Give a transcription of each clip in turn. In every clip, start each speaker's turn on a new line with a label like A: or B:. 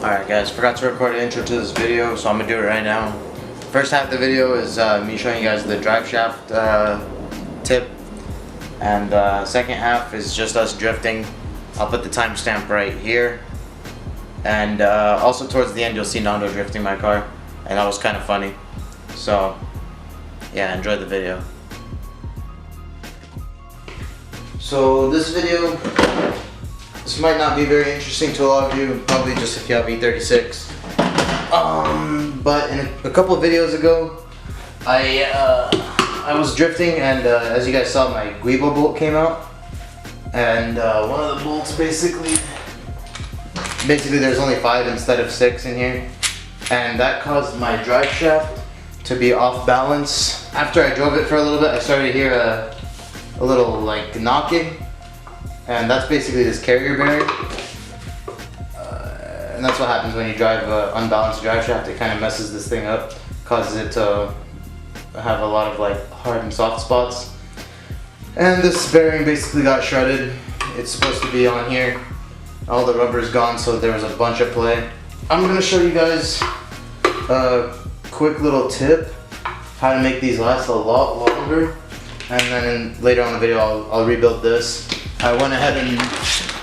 A: Alright guys, forgot to record an intro to this video, so I'm gonna do it right now. First half of the video is me showing you guys the drive shaft tip, and second half is just us drifting. I'll put the timestamp right here, and also towards the end you'll see Nando drifting my car, and that was kind of funny. So yeah, enjoy the video. So this video, this might not be very interesting to a lot of you, probably just if you have E36. But in a couple of videos ago, I was drifting, and as you guys saw, my Guibo bolt came out, and one of the bolts basically there's only 5 instead of 6 in here, and that caused my drive shaft to be off balance. After I drove it for a little bit, I started to hear a little like knocking. And that's basically this carrier bearing, and that's what happens when you drive an unbalanced drive shaft. It kind of messes this thing up, causes it to have a lot of like hard and soft spots. And this bearing basically got shredded. It's supposed to be on here. All the rubber is gone, so there was a bunch of play. I'm gonna show you guys a quick little tip how to make these last a lot longer, and then later on in the video I'll rebuild this. I went ahead and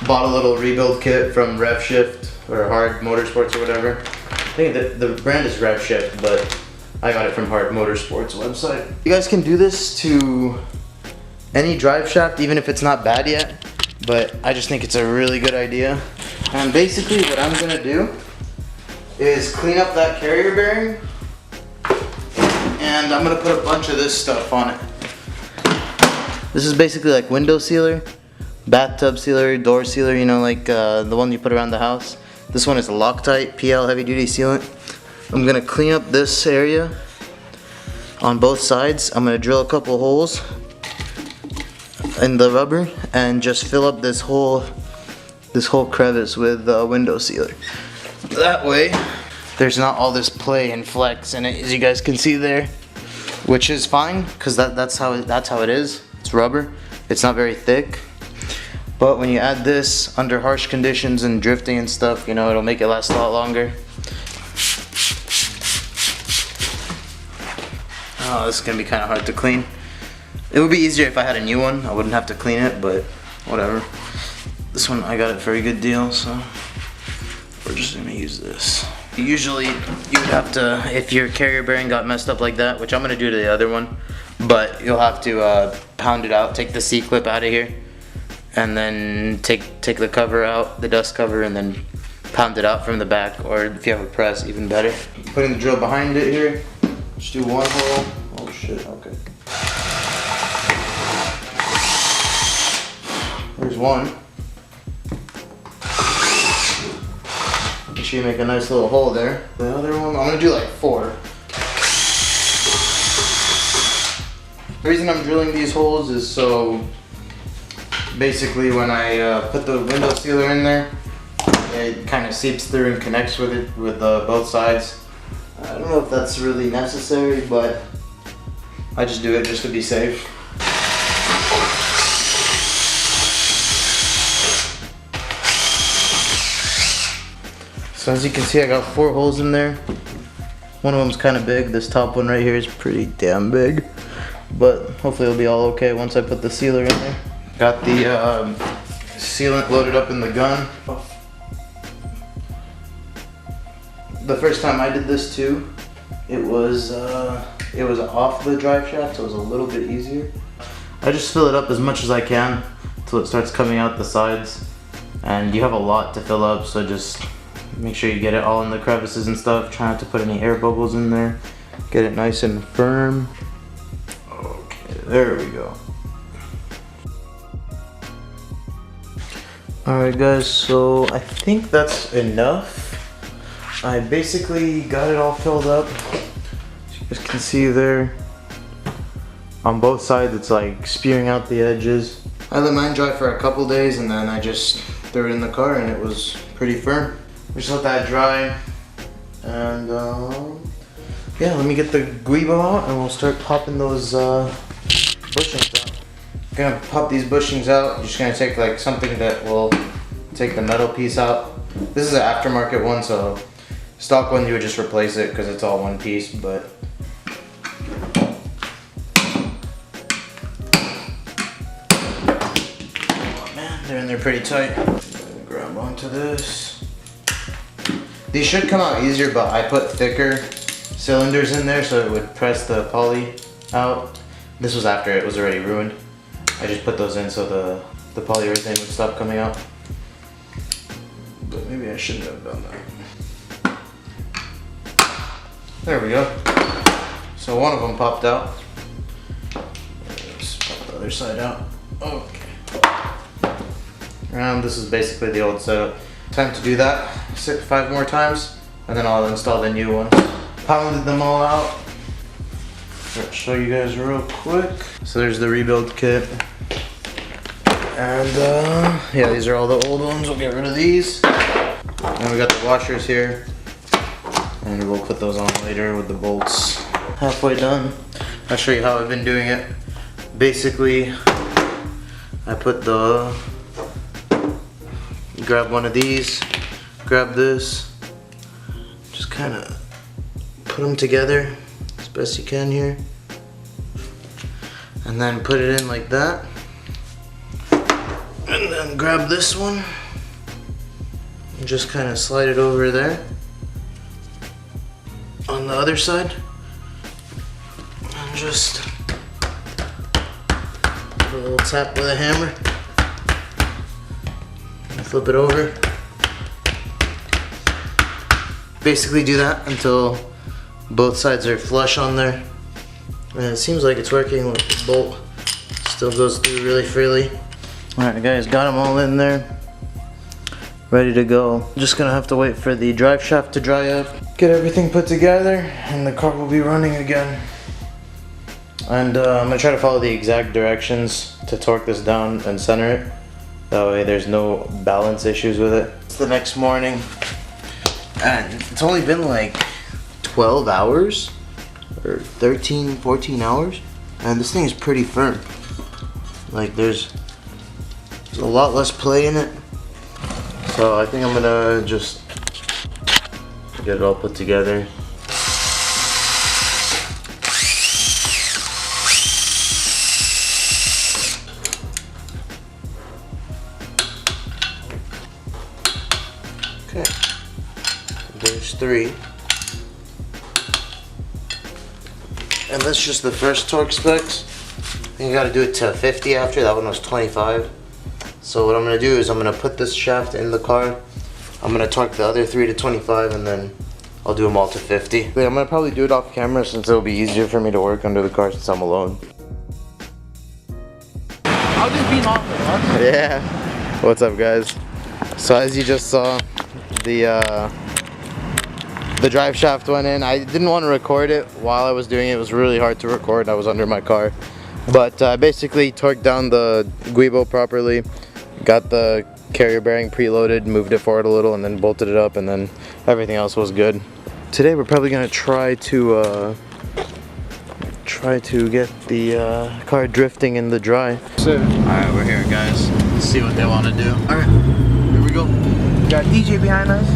A: bought a little rebuild kit from DRIVESHAFT or Hard Motorsports or whatever. I think the brand is DRIVESHAFT, but I got it from Hard Motorsports website. You guys can do this to any drive shaft, even if it's not bad yet, but I just think it's a really good idea. And basically what I'm gonna do is clean up that carrier bearing, and I'm gonna put a bunch of this stuff on it. This is basically like window sealer, bathtub sealer, door sealer, you know, like the one you put around the house. This one is Loctite PL heavy duty sealant. I'm gonna clean up this area on both sides. I'm gonna drill a couple holes in the rubber and just fill up this whole crevice with window sealer. That way there's not all this play and flex in it, as you guys can see there, which is fine because that's how it is. It's rubber. It's not very thick. But when you add this under harsh conditions and drifting and stuff, you know, it'll make it last a lot longer. Oh, this is gonna be kind of hard to clean. It would be easier if I had a new one. I wouldn't have to clean it, but whatever. This one, I got it for a good deal, so we're just gonna use this. Usually, you would have to, if your carrier bearing got messed up like that, which I'm gonna do to the other one, but you'll have to pound it out, take the C-clip out of here, and then take the cover out, the dust cover, and then pound it out from the back, or if you have a press, even better. Putting the drill behind it here, just do one hole. Oh shit, okay. There's one. Make sure you make a nice little hole there. The other one, I'm gonna do like 4. The reason I'm drilling these holes is so basically when I put the window sealer in there, it kind of seeps through and connects with it with both sides. I don't know if that's really necessary, but I just do it just to be safe. So as you can see, I got 4 holes in there. One of them's kind of big. This top one right here is pretty damn big, but hopefully it'll be all okay once I put the sealer in there. Got the sealant loaded up in the gun. The first time I did this too, it was off the drive shaft, so it was a little bit easier. I just fill it up as much as I can until it starts coming out the sides, and you have a lot to fill up, so just make sure you get it all in the crevices and stuff. Try not to put any air bubbles in there. Get it nice and firm. Okay, there we go. Alright guys, so I think that's enough. I basically got it all filled up. As you guys can see there, on both sides it's like spewing out the edges. I let mine dry for a couple days, and then I just threw it in the car and it was pretty firm. We just let that dry, and yeah, let me get the Guibo out and we'll start popping those bushings out. I'm gonna pop these bushings out. I'm just gonna take like something that will take the metal piece out This is an aftermarket one, so stock one you would just replace it because it's all one piece, but oh man, they're in there pretty tight. Grab onto this. These should come out easier, but I put thicker cylinders in there so it would press the poly out. This was after it was already ruined. I just put those in so the polyurethane would stop coming out. But maybe I shouldn't have done that. There we go. So one of them popped out. Let's pop the other side out. Okay. And this is basically the old setup. Time to do that 5 more times, and then I'll install the new one. Pounded them all out. I'll show you guys real quick. So there's the rebuild kit. And yeah, these are all the old ones. We'll get rid of these. And we got the washers here. And we'll put those on later with the bolts. Halfway done. I'll show you how I've been doing it. Basically, I put grab one of these, grab this, just kind of put them together as best you can here. And then put it in like that. And then grab this one and just kind of slide it over there on the other side, and just put a little tap with a hammer and flip it over. Basically do that until both sides are flush on there, and it seems like it's working. Look, the bolt still goes through really freely. Alright guys, got them all in there, ready to go. Just gonna have to wait for the drive shaft to dry up, get everything put together, and the car will be running again. And I'm gonna try to follow the exact directions to torque this down and center it. That way there's no balance issues with it. It's the next morning, and it's only been like 12 hours, or 13, 14 hours, and this thing is pretty firm. Like there's a lot less play in it. So I think I'm gonna just get it all put together. Okay, there's 3. And that's just the first torque specs. I think you gotta do it to 50 after. That one was 25. So what I'm gonna do is I'm gonna put this shaft in the car. I'm gonna torque the other 3 to 25, and then I'll do them all to 50. I'm gonna probably do it off camera since it'll be easier for me to work under the car since I'm alone.
B: I'll just be off it, huh?
A: Yeah. What's up, guys? So as you just saw, the drive shaft went in. I didn't want to record it while I was doing it. It was really hard to record. I was under my car. But I basically torqued down the guibo properly, got the carrier bearing preloaded, moved it forward a little, and then bolted it up, and then everything else was good. Today we're probably gonna try to get the car drifting in the dry. So, alright, we're here, guys. Let's see what they want to do. Alright, here we go. Got DJ behind us.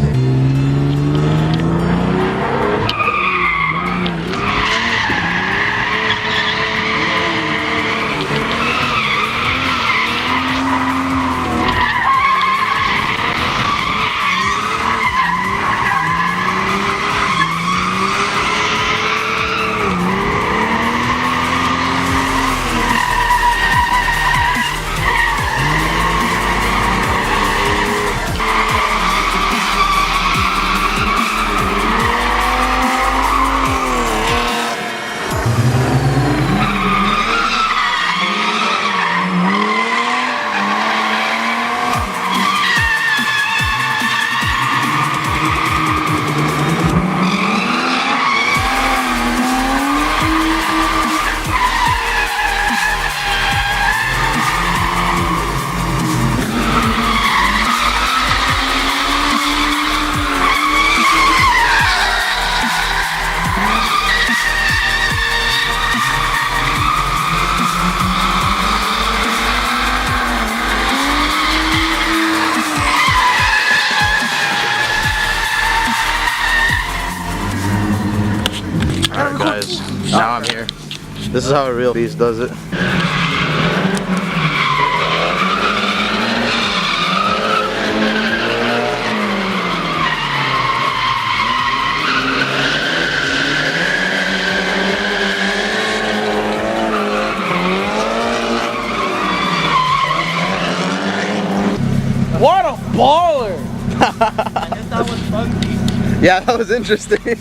A: This is how a real beast does it.
B: What a baller! I guess that was funky.
A: Yeah, that was interesting.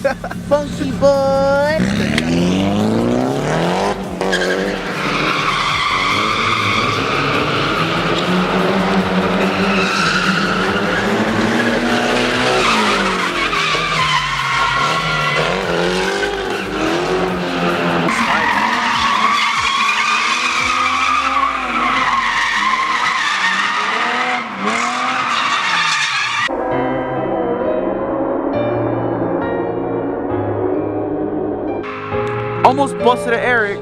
B: Funky boy! Almost busted a Eric.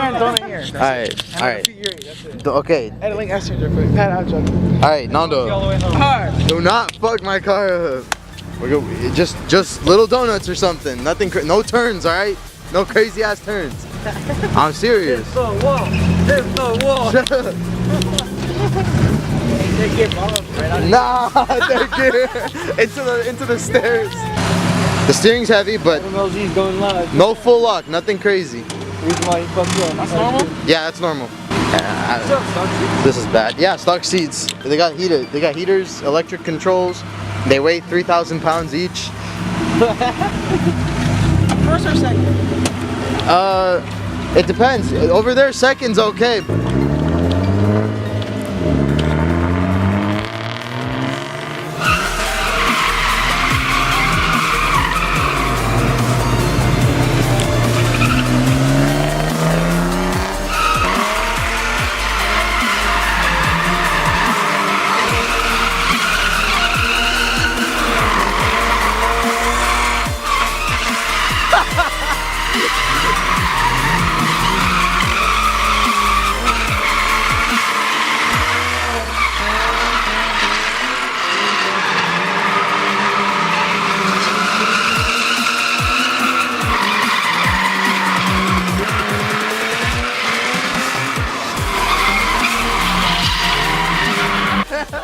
B: Donut here.
A: Alright. Okay.
B: Editing essence real quick. Pat out, Chuck.
A: Alright, Nando. Do not fuck my car up. We're go just little donuts or something. Nothing, no turns, alright? No crazy ass turns. I'm serious.
B: Hit the wall. Hit the wall.
A: Shut up. Nah, into the stairs. The steering's heavy, but
B: MLG's going live.
A: no full lock, nothing crazy.
B: Reason why you fucked up. That's normal?
A: Yeah, that's normal. This is bad. Yeah, stock seats. They got heated. They got heaters, electric controls. They weigh 3,000 pounds each.
B: First or second?
A: It depends. Over there, second's okay.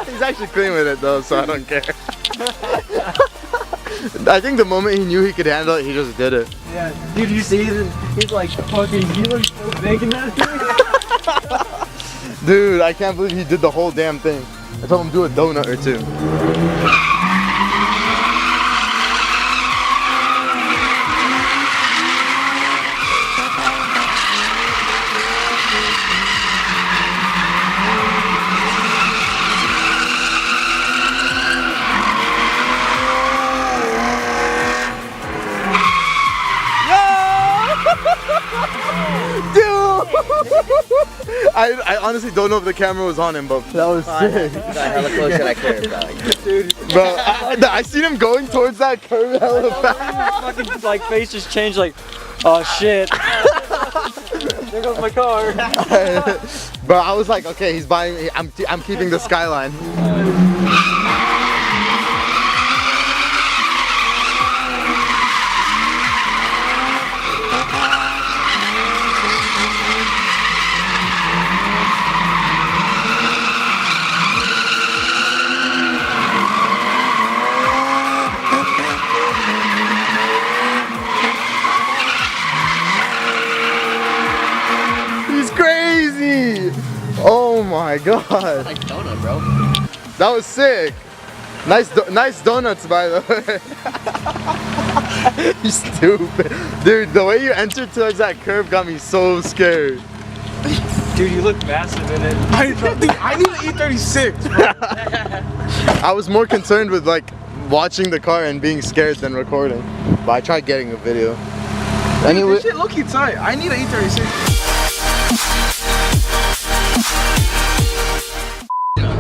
A: He's actually clean with it though, so I don't care. I think the moment he knew he could handle it, he just did it.
B: Yeah, dude, you see it? He's like fucking, he looks so big in that thing.
A: Dude, I can't believe he did the whole damn thing. I told him do a donut or two. I honestly don't know if the camera was on him, but that was sick.
C: Hella close and I care about you.
A: Bro, I seen him going towards that curve hella fast.
B: Fucking like face just changed like, oh shit. There goes my car.
A: Bro, I was like, okay, he's buying. I'm keeping the Skyline. Oh my god.
C: Like donut, bro.
A: That was sick. Nice donuts, by the way. You stupid. Dude, the way you entered towards that curve got me so scared.
B: Dude, you look massive in it.
D: I need an E36, bro.
A: I was more concerned with like watching the car and being scared than recording. But I tried getting a video.
D: Anyway, this shit low-key tight. I need an E36.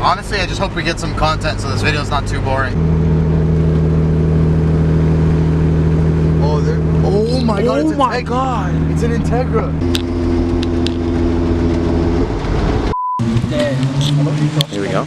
A: Honestly, I just hope we get some content so this video is not too boring. Oh, there. Oh my god!
D: Oh my god!
A: It's an Integra. Here we go.